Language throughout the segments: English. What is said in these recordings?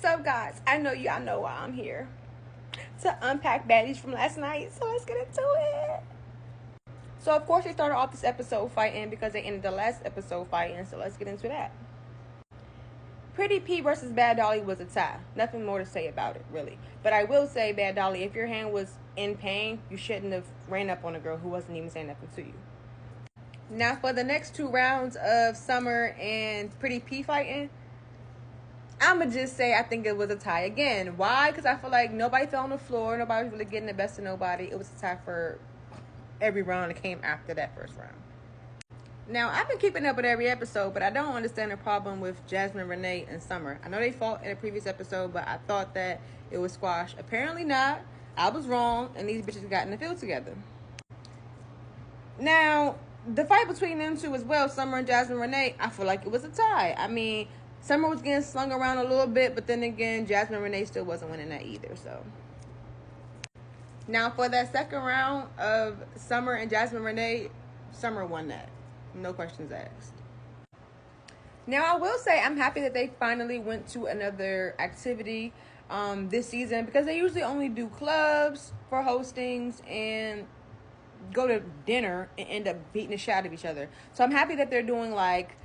So guys, I know y'all know why I'm here. To unpack baddies from last night. So let's get into it. So of course they started off this episode fighting because they ended the last episode fighting. So let's get into that. Pretty P versus Bad Dolly was a tie. Nothing more to say about it, really. But I will say, Bad Dolly, if your hand was in pain, you shouldn't have ran up on a girl who wasn't even saying nothing to you. Now for the next 2 rounds of Summer and Pretty P fighting, I'ma just say I think it was a tie again. Why? Because I feel like nobody fell on the floor. Nobody was really getting the best of nobody. It was a tie for every round that came after that first round. Now, I've been keeping up with every episode, but I don't understand the problem with Jasmine, Renee, and Summer. I know they fought in a previous episode, but I thought that it was squashed. Apparently not. I was wrong, and these bitches got in the field together. Now, the fight between them two as well, Summer and Jasmine Renee, I feel like it was a tie. I mean, Summer was getting slung around a little bit, but then again, Jasmine Renee still wasn't winning that either, so. Now, for that second round of Summer and Jasmine Renee, Summer won that. No questions asked. Now, I will say I'm happy that they finally went to another activity this season because they usually only do clubs for hostings and go to dinner and end up beating the shit out of each other. So I'm happy that they're doing like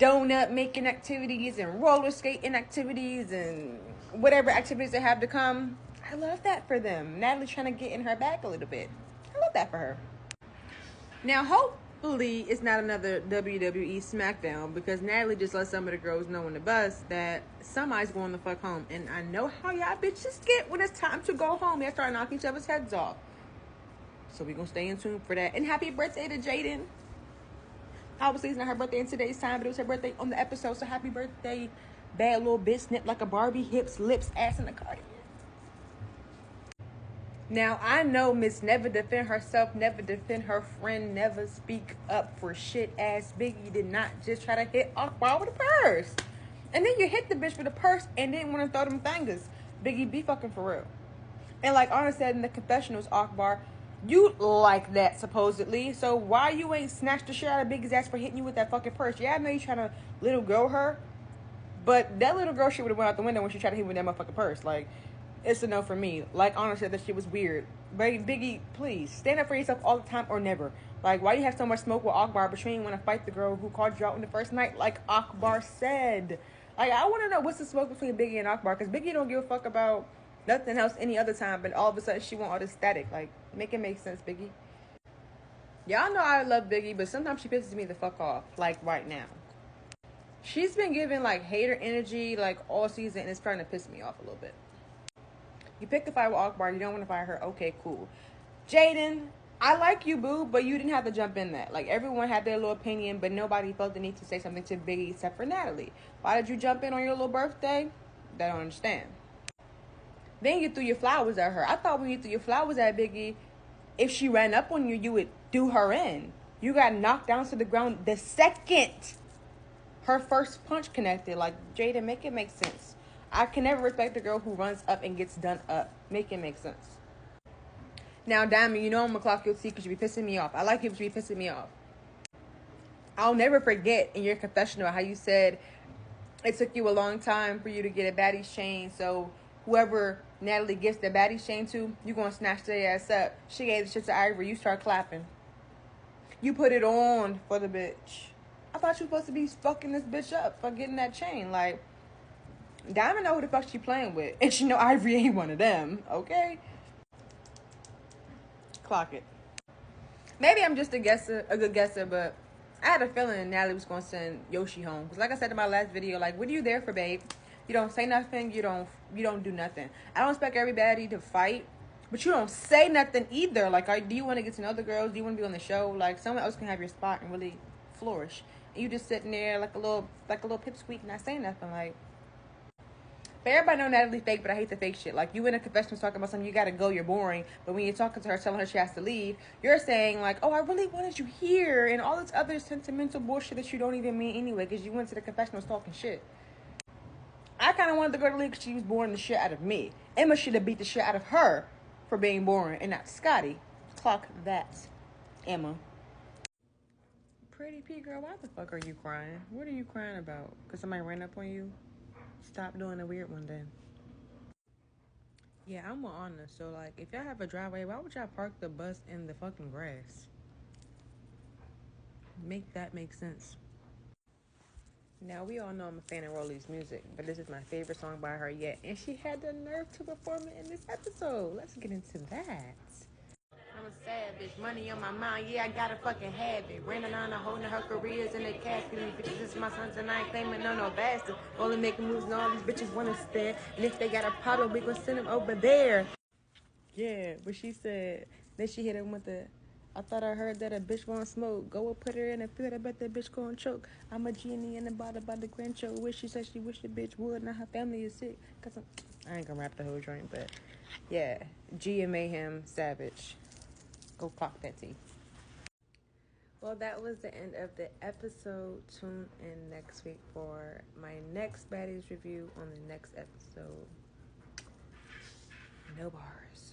donut making activities and roller skating activities and whatever activities they have to come. I love that for them. Natalie's trying to get in her bag a little bit. I love that for her. Now, hopefully, it's not another WWE SmackDown because Natalie just let some of the girls know on the bus that somebody's going the fuck home. And I know how y'all bitches get when it's time to go home. They start knocking each other's heads off. So we're going to stay in tune for that. And happy birthday to Jaden. Obviously, it's not her birthday in today's time, but it was her birthday on the episode. So happy birthday, bad little bitch, snipped like a Barbie, hips, lips, ass in a cardigan. Now, I know Miss Never Defend Herself, never defend her friend, never speak up for shit ass Biggie did not just try to hit Akbar with a purse. And then you hit the bitch with a purse and didn't want to throw them fingers. Biggie, be fucking for real. And like Anna said in the confessionals, Akbar, you like that supposedly. So why you ain't snatched the shit out of Biggie's ass for hitting you with that fucking purse? Yeah, I know you trying to little girl her. But that little girl shit would have went out the window when she tried to hit with that motherfucking purse. Like, it's a no for me. Like Anna said, that shit was weird. But Biggie, please stand up for yourself all the time or never. Like, why do you have so much smoke with Akbar, but you ain't want to fight the girl who called you out on the first night, like Akbar said? Like, I want to know what's the smoke between Biggie and Akbar, because Biggie don't give a fuck about nothing else any other time, but all of a sudden she want all this static. Like, make it make sense, Biggie. Y'all know I love Biggie, but sometimes she pisses me the fuck off. Like right now, she's been giving like hater energy like all season, and it's starting to piss me off a little bit. You picked a fight with Akbar. You don't want to fight her. Okay, cool. Jaden, I like you, boo, but you didn't have to jump in that. Like, everyone had their little opinion, but nobody felt the need to say something to Biggie except for Natalie. Why did you jump in on your little birthday? I don't understand. Then you threw your flowers at her. I thought when you threw your flowers at Biggie, if she ran up on you, you would do her in. You got knocked down to the ground the second her first punch connected. Like, Jaden, make it make sense. I can never respect a girl who runs up and gets done up. Make it make sense. Now, Diamond, you know I'm going to clock your teeth because you be pissing me off. I like you, but you be pissing me off. I'll never forget in your confessional how you said it took you a long time for you to get a Baddies chain. So whoever Natalie gives the Baddies chain to, you going to snatch their ass up. She gave the shit to Ivory. You start clapping. You put it on for the bitch. I thought you were supposed to be fucking this bitch up for getting that chain. Like, Diamond know who the fuck she playing with. And she know Ivory ain't one of them. Okay? Clock it. Maybe I'm just a good guesser, but I had a feeling Natalie was going to send Yoshi home. Because like I said in my last video, like, what are you there for, babe? You don't say nothing. You don't do nothing. I don't expect everybody to fight. But you don't say nothing either. Like, do you want to get to know the girls? Do you want to be on the show? Like, someone else can have your spot and really flourish. And you just sitting there like a little pipsqueak not saying nothing. Like, but everybody know Natalie fake, but I hate the fake shit. Like, you in a confessional talking about something, you gotta go, you're boring. But when you're talking to her, telling her she has to leave, you're saying, like, oh, I really wanted you here, and all this other sentimental bullshit that you don't even mean anyway, because you went to the confessionals talking shit. I kind of wanted the girl to leave because she was boring the shit out of me. Emma should have beat the shit out of her for being boring, and not Scotty. Clock that, Emma. Pretty P girl, why the fuck are you crying? What are you crying about? Because somebody ran up on you? Stop doing the weird one then. Yeah, I'm on this. So, like, if y'all have a driveway, why would y'all park the bus in the fucking grass? Make that make sense. Now, we all know I'm a fan of Rolly's music, but this is my favorite song by her yet, and she had the nerve to perform it in this episode. Let's get into that. I'm a savage, money on my mind, yeah, I gotta fucking have it. Ran around the holding her careers in the casket. These bitches is my sons and I ain't claiming no bastard. Only making moves and all these bitches wanna stare. And if they got a problem, we gon' send them over there. Yeah, but she said, then she hit him with the, I thought I heard that a bitch won't smoke. Go and put her in a field, I bet that bitch gon' choke. I'm a genie in the bottle by the grandchild. Wish she said she wish the bitch would, now her family is sick. Cause I ain't gonna rap the whole joint, but yeah. G and Mayhem, Savage. Go clock that tea. Well, that was the end of the episode. Tune in next week for my next Baddies review on the next episode. No bars.